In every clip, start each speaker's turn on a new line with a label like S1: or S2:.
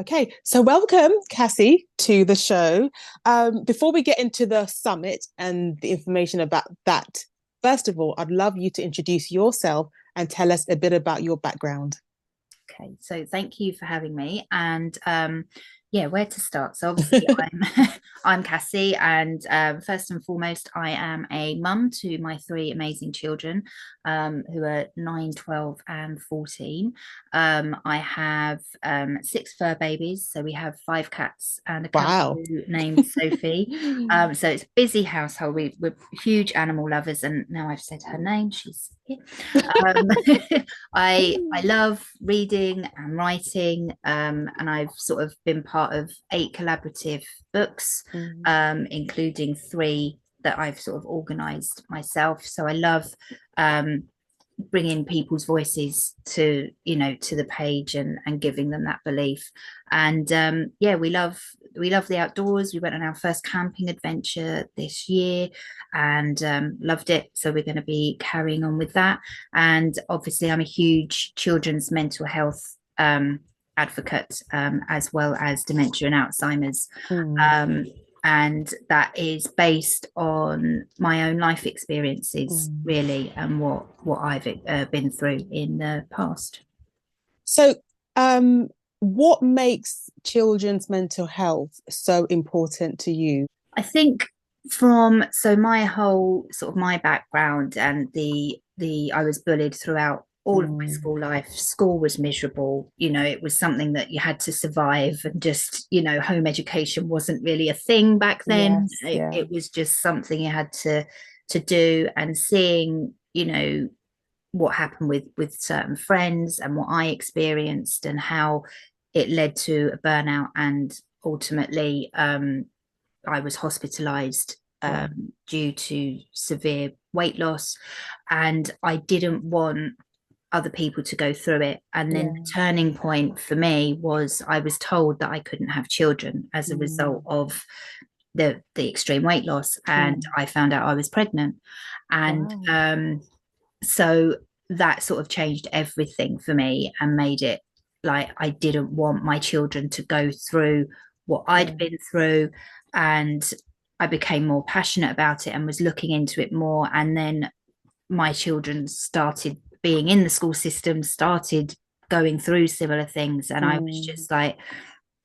S1: Okay, so welcome, Cassie, to the show. Before we get into the summit and the information about that, first of all, I'd love you to introduce yourself and tell us a bit about your background.
S2: Okay, so thank you for having me. And yeah, where to start? So obviously, I'm I'm Cassie, and first and foremost, I am a mum to my three amazing children, who are 9, 12, and 14. I have six fur babies, so we have five cats and a
S1: Wow.
S2: kangaroo named Sophie. So it's a busy household. We're huge animal lovers, and now I've said her name, she's here. Um, I love reading and writing, and I've sort of been part of 8 collaborative books,
S1: Mm.
S2: including 3 that I've sort of organised myself. So I love bringing people's voices to to the page and giving them that belief. And yeah, we love the outdoors. We went on our first camping adventure this year and loved it, so we're going to be carrying on with that. And obviously I'm a huge children's mental health advocate, as well as dementia and Alzheimer's.
S1: Mm.
S2: um, and that is based on my own life experiences,
S1: Mm.
S2: really, and what I've been through in the past.
S1: So, what makes children's mental health so important to you?
S2: I think from so my whole sort of my background and the I was bullied throughout all of my
S1: Mm.
S2: school life. School was miserable. It was something that you had to survive, and just, home education wasn't really a thing back then.
S1: Yes,
S2: It,
S1: yeah.
S2: it was just something you had to do. And seeing, what happened with certain friends and what I experienced and how it led to a burnout, and ultimately I was hospitalized
S1: Wow.
S2: due to severe weight loss, and I didn't want other people to go through it. And then
S1: Yeah.
S2: the turning point for me was I was told that I couldn't have children as a result
S1: Mm.
S2: of the extreme weight loss, and
S1: Mm.
S2: I found out I was pregnant. And
S1: Wow.
S2: so that sort of changed everything for me and made it like I didn't want my children to go through what I'd
S1: Yeah.
S2: been through. And I became more passionate about it and was looking into it more. And then my children started being in the school system, started going through similar things. And I was
S1: Mm.
S2: just like,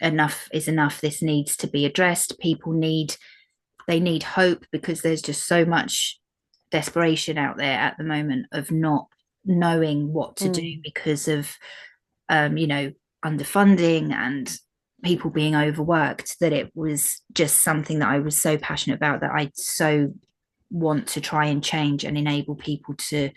S2: enough is enough. This needs to be addressed. They need hope, because there's just so much desperation out there at the moment of not knowing what to do
S1: Mm.
S2: because of underfunding and people being overworked, that it was just something that I was so passionate about, that I so want to try and change and enable people to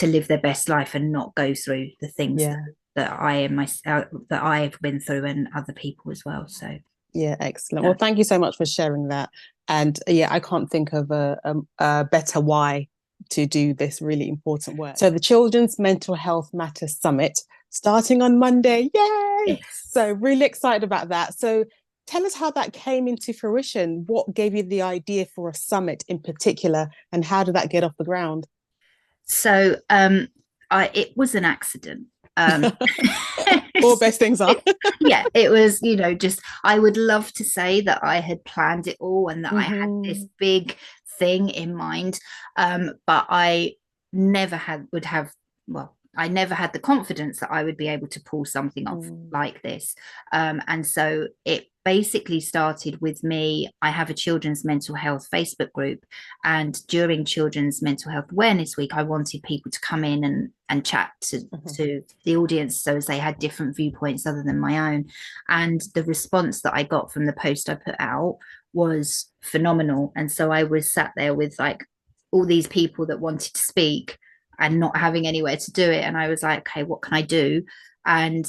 S2: live their best life and not go through the things
S1: Yeah.
S2: that I am myself, that I've been through, and other people as well. So
S1: Yeah, excellent. Well,
S2: yeah.
S1: thank you so much for sharing that. And yeah, I can't think of a better why to do this really important work. So, the Children's Mental Health Matters Summit starting on Monday. Yay! So,
S2: Yes.
S1: really excited about that. So, tell us how that came into fruition. What gave you the idea for a summit in particular, and how did that get off the ground?
S2: So it was an accident. Um,
S1: All best things are.
S2: yeah, it was, just I would love to say that I had planned it all and that I had this
S1: Hmm.
S2: big thing in mind. But I never well, I never had the confidence that I would be able to pull something off
S1: Mm.
S2: like this. And so it basically started with me. I have a children's mental health Facebook group, and during Children's Mental Health Awareness Week, I wanted people to come in and chat
S1: Mhm.
S2: to the audience, so as they had different viewpoints other than my own. And the response that I got from the post I put out was phenomenal. And so I was sat there with like all these people that wanted to speak and not having anywhere to do it. And I was like, okay, what can I do? And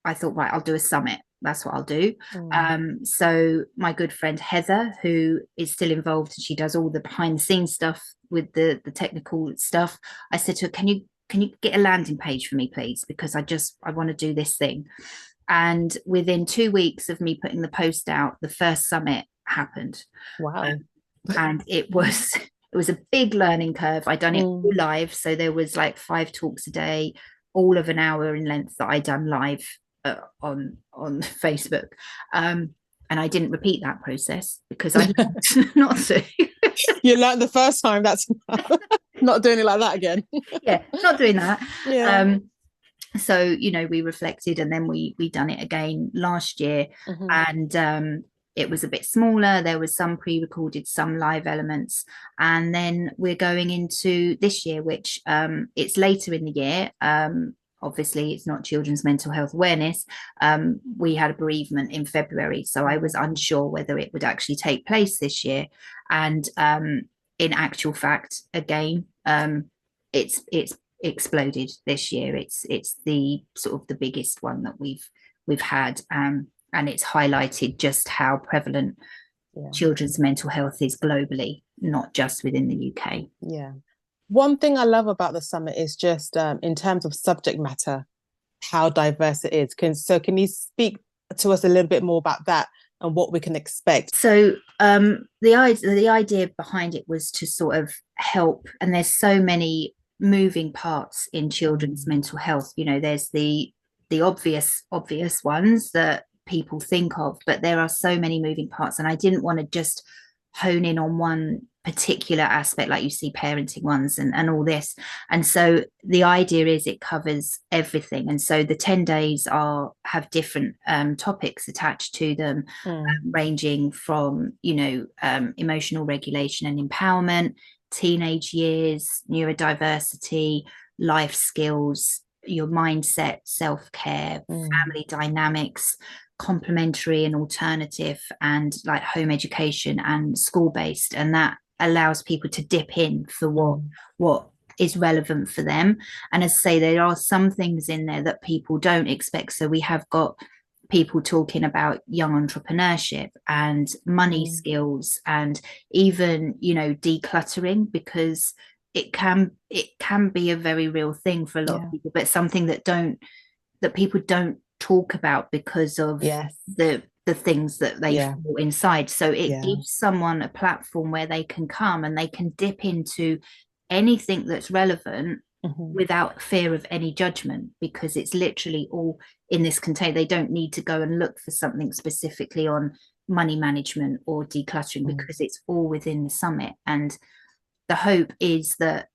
S2: I thought, right, I'll do a summit. That's what I'll do.
S1: Mm.
S2: So my good friend Heather, who is still involved, she does all the behind the scenes stuff with the technical stuff. I said to her, can you get a landing page for me, please? Because I want to do this thing. And within 2 weeks of me putting the post out, the first summit happened.
S1: Wow.
S2: And it was a big learning curve. I'd done it all
S1: Mm.
S2: live. So there was like 5 talks a day, all of an hour in length, that I done live on Facebook, and I didn't repeat that process because I learned not to.
S1: You learned the first time, that's not doing it like that again.
S2: Yeah, not doing that.
S1: Yeah.
S2: So, you know, we reflected, and then we done it again last year. And it was a bit smaller. There was some pre-recorded, some live elements, and then we're going into this year, which it's later in the year. Obviously it's not Children's Mental Health Awareness. We had a bereavement in February, so I was unsure whether it would actually take place this year. And in actual fact, again, it's exploded this year. It's the sort of the biggest one that we've had, and it's highlighted just how prevalent children's mental health is globally, not just within the UK.
S1: Yeah. One thing I love about the summit is just in terms of subject matter, how diverse it is. Can you speak to us a little bit more about that and what we can expect?
S2: So the idea behind it was to sort of help, and there's so many moving parts in children's mental health. You know, there's the obvious ones that people think of, but there are so many moving parts, and I didn't want to just hone in on one particular aspect like you see parenting ones and all this. And so the idea is it covers everything, and so the 10 days have different topics attached to them, ranging from, you know, emotional regulation and empowerment, teenage years, neurodiversity, life skills, your mindset, self-care, family dynamics, complementary and alternative, and like home education and school-based. And that allows people to dip in for what is relevant for them. And as I say, there are some things in there that people don't expect. So we have got people talking about young entrepreneurship and money skills, and even, you know, decluttering, because it can be a very real thing for a lot of people, but something that people don't talk about because of the things that they feel inside. So it gives someone a platform where they can come and they can dip into anything that's relevant without fear of any judgment, because it's literally all in this container. They don't need to go and look for something specifically on money management or decluttering, because it's all within the summit. And the hope is that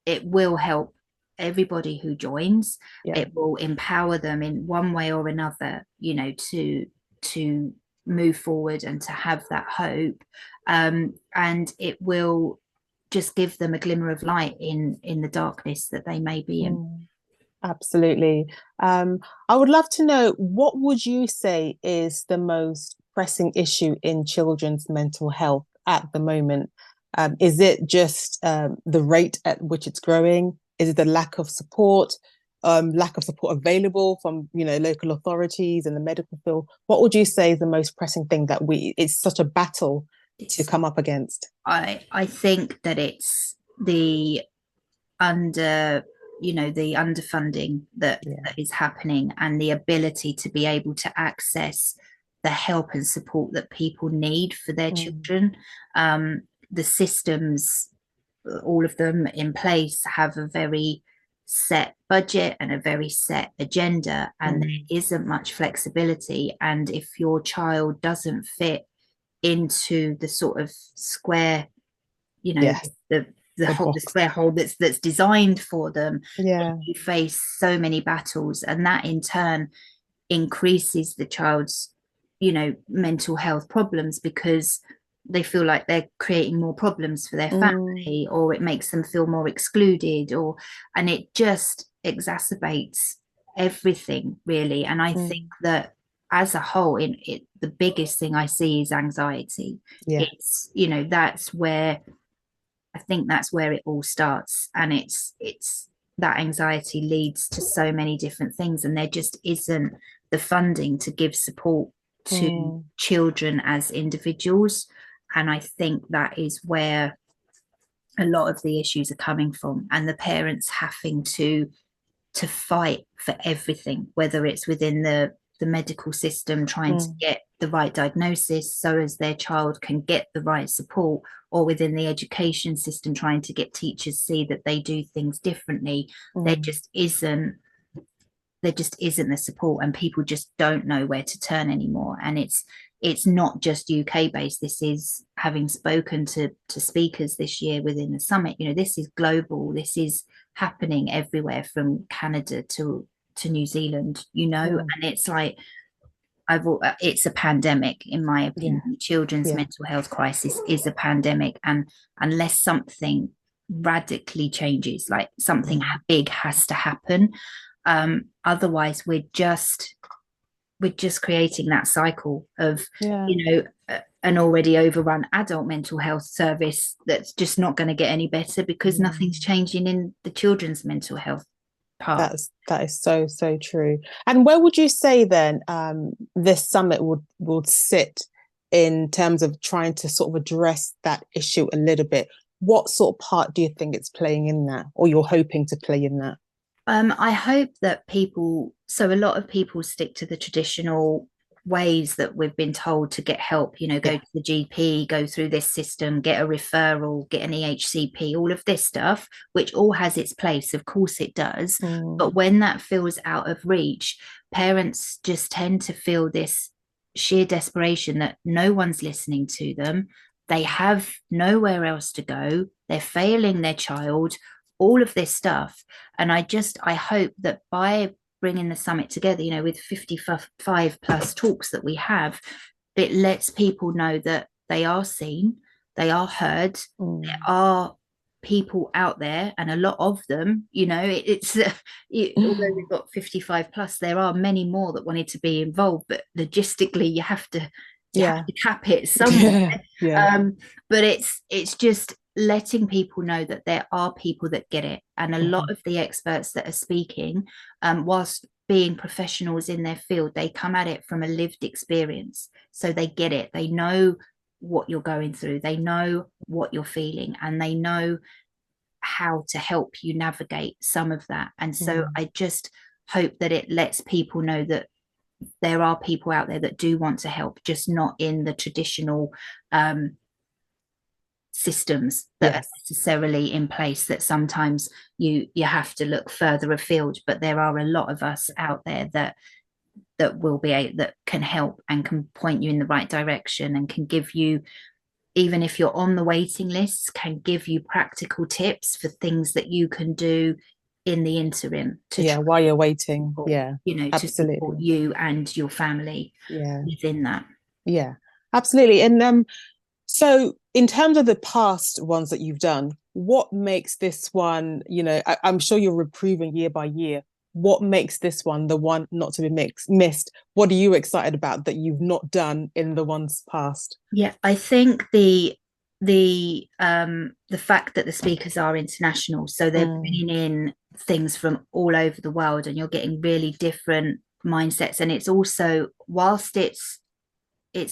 S2: it will help everybody who joins. It will empower them in one way or another, you know, to move forward and to have that hope, and it will just give them a glimmer of light in the darkness that they may be in.
S1: Absolutely. I would love to know, what would you say is the most pressing issue in children's mental health at the moment? Is it just the rate at which it's growing? Is it the lack of support available from, you know, local authorities and the medical field? What would you say is the most pressing thing that it's such a battle to come up against?
S2: I think that it's the underfunding that is happening, and the ability to be able to access the help and support that people need for their children. The systems, all of them in place, have a very set budget and a very set agenda, and there isn't much flexibility. And if your child doesn't fit into the sort of square, you know, the square hole that's designed for them, you face so many battles, and that in turn increases the child's, you know, mental health problems, because they feel like they're creating more problems for their family, or it makes them feel more excluded, and it just exacerbates everything, really. And I think that as a whole, the biggest thing I see is anxiety. It's, you know, that's where it all starts, and it's that anxiety leads to so many different things, and there just isn't the funding to give support to children as individuals. And I think that is where a lot of the issues are coming from, and the parents having to fight for everything, whether it's within the medical system trying to get the right diagnosis so as their child can get the right support, or within the education system trying to get teachers see that they do things differently. There just isn't there just isn't the support, and people just don't know where to turn anymore. And it's not just UK based. This is, having spoken to speakers this year within the summit, you know, this is global. This is happening everywhere from Canada to New Zealand, you know. And it's like, it's a pandemic, in my opinion. Children's mental health crisis is a pandemic, and unless something radically changes, like something big has to happen, otherwise we're just creating that cycle of you know, an already overrun adult mental health service that's just not going to get any better, because nothing's changing in the children's mental health part.
S1: That is so true. And where would you say then this summit would sit in terms of trying to sort of address that issue a little bit? What sort of part do you think it's playing in that, or you're hoping to play in that?
S2: I hope that so a lot of people stick to the traditional ways that we've been told to get help, you know, go to the GP, go through this system, get a referral, get an EHCP, all of this stuff, which all has its place, of course it does. But when that feels out of reach, parents just tend to feel this sheer desperation that no one's listening to them. They have nowhere else to go. They're failing their child, all of this stuff. And I hope that by bringing the summit together, you know, with 55 plus talks that we have, it lets people know that they are seen, they are heard, there are people out there, and a lot of them, you know, although we've got 55 plus, there are many more that wanted to be involved, but logistically you have to cap it somewhere. But it's just letting people know that there are people that get it, and a lot of the experts that are speaking, whilst being professionals in their field, they come at it from a lived experience, so they get it, they know what you're going through, they know what you're feeling, and they know how to help you navigate some of that. And so I just hope that it lets people know that there are people out there that do want to help, just not in the traditional systems that are necessarily in place, that sometimes you have to look further afield. But there are a lot of us out there that that can help and can point you in the right direction, and can give you, even if you're on the waiting lists, can give you practical tips for things that you can do in the interim to
S1: while you're waiting,
S2: you know, to support you and your family within that.
S1: Absolutely. And so in terms of the past ones that you've done, what makes this one, you know, I'm sure you're improving year by year, what makes this one the one not to be missed? What are you excited about that you've not done in the ones past?
S2: I think the fact that the speakers are international, so they're bringing in things from all over the world, and you're getting really different mindsets. And it's also, whilst it's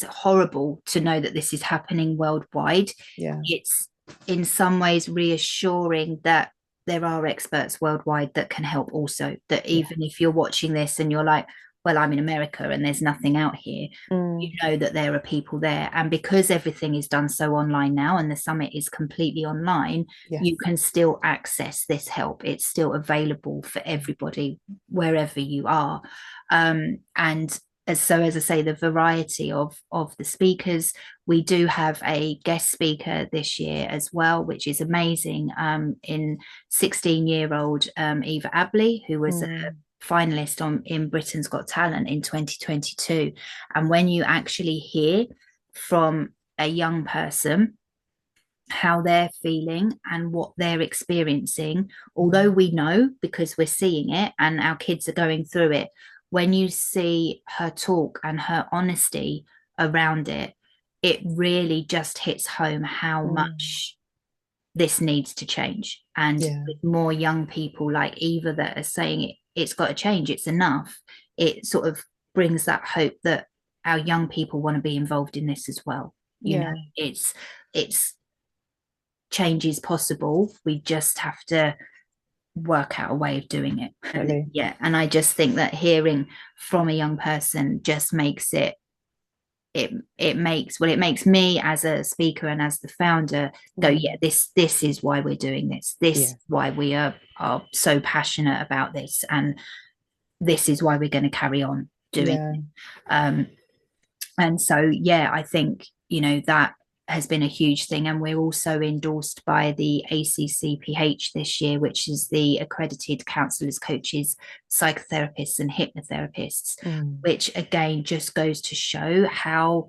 S2: horrible to know that this is happening worldwide, it's in some ways reassuring that there are experts worldwide that can help also, that even if you're watching this and you're like, well, I'm in America and there's nothing out here, you know that there are people there. And because everything is done so online now, and the summit is completely online, you can still access this help. It's still available for everybody wherever you are. And as I say, the variety of the speakers, we do have a guest speaker this year as well, which is amazing, in 16-year-old Eva Abley, who was a finalist in Britain's Got Talent in 2022. And when you actually hear from a young person how they're feeling and what they're experiencing, although we know because we're seeing it and our kids are going through it, when you see her talk and her honesty around it, it really just hits home how much this needs to change. And with more young people like Eva that are saying it's got to change, it's enough, it sort of brings that hope that our young people want to be involved in this as well. You know, it's change is possible. We just have to work out a way of doing it. And I just think that hearing from a young person just makes it makes me as a speaker and as the founder go, this is why we're doing this is why we are so passionate about this. And this is why we're going to carry on doing
S1: Yeah.
S2: it. And so, yeah, I think, that has been a huge thing. And we're also endorsed by the ACCPH this year, which is the accredited counsellors, coaches, psychotherapists and hypnotherapists, which again just goes to show how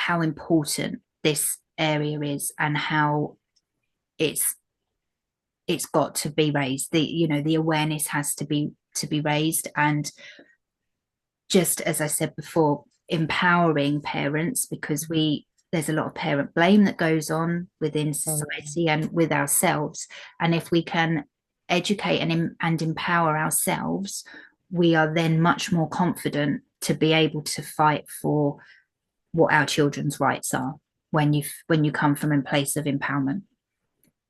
S2: important this area is, and how it's got to be raised. The awareness has to be raised, and just as I said before, empowering parents, because there's a lot of parent blame that goes on within society and with ourselves. And if we can educate and empower ourselves, we are then much more confident to be able to fight for what our children's rights are when you come from a place of empowerment.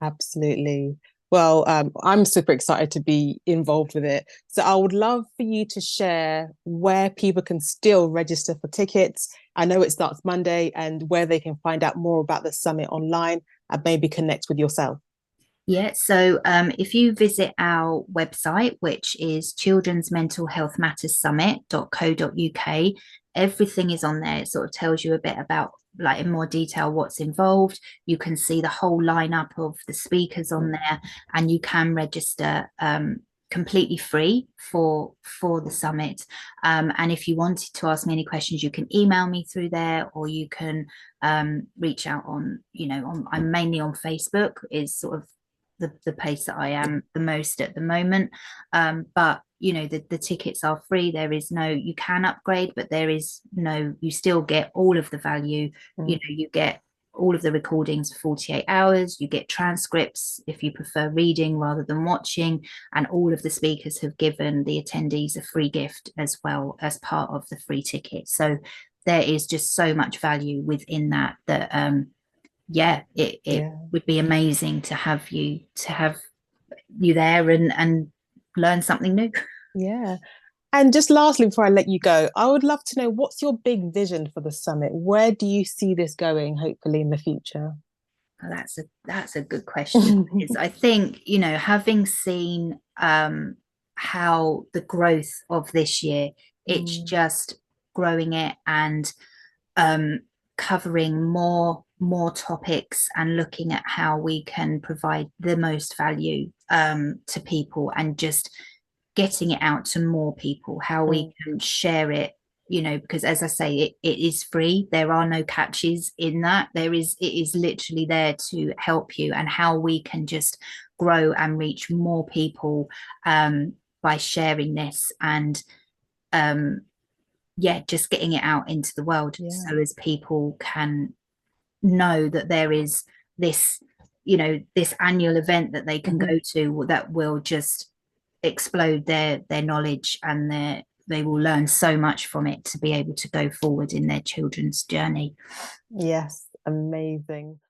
S1: Absolutely. Well, I'm super excited to be involved with it. So I would love for you to share where people can still register for tickets. I know it starts Monday, and where they can find out more about the summit online and maybe connect with yourself.
S2: Yeah, so if you visit our website, which is children's mental health matters summit.co.uk, everything is on there. It sort of tells you a bit about, like, in more detail what's involved. You can see the whole lineup of the speakers on there, and you can register completely free for the summit. And if you wanted to ask me any questions, you can email me through there, or you can reach out on, I'm mainly on Facebook, is sort of the place that I am the most at the moment. But the tickets are free. There is no, you can upgrade, but there is no, you still get all of the value. You get all of the recordings for 48 hours. You get transcripts if you prefer reading rather than watching, and all of the speakers have given the attendees a free gift as well as part of the free ticket. So there is just so much value within that it would be amazing to have you there and learn something new.
S1: Yeah. And just lastly, before I let you go, I would love to know, what's your big vision for the summit? Where do you see this going, hopefully, in the future?
S2: Oh, that's a good question. I think, having seen how the growth of this year, it's just growing it, and covering more topics, and looking at how we can provide the most value to people, and just getting it out to more people, how we can share it, because as I say, it is free. There are no catches in that. It is literally there to help you, and how we can just grow and reach more people by sharing this, and just getting it out into the world, so as people can know that there is this this annual event that they can go to, that will just explode their knowledge, and they will learn so much from it to be able to go forward in their children's journey.
S1: Yes, amazing.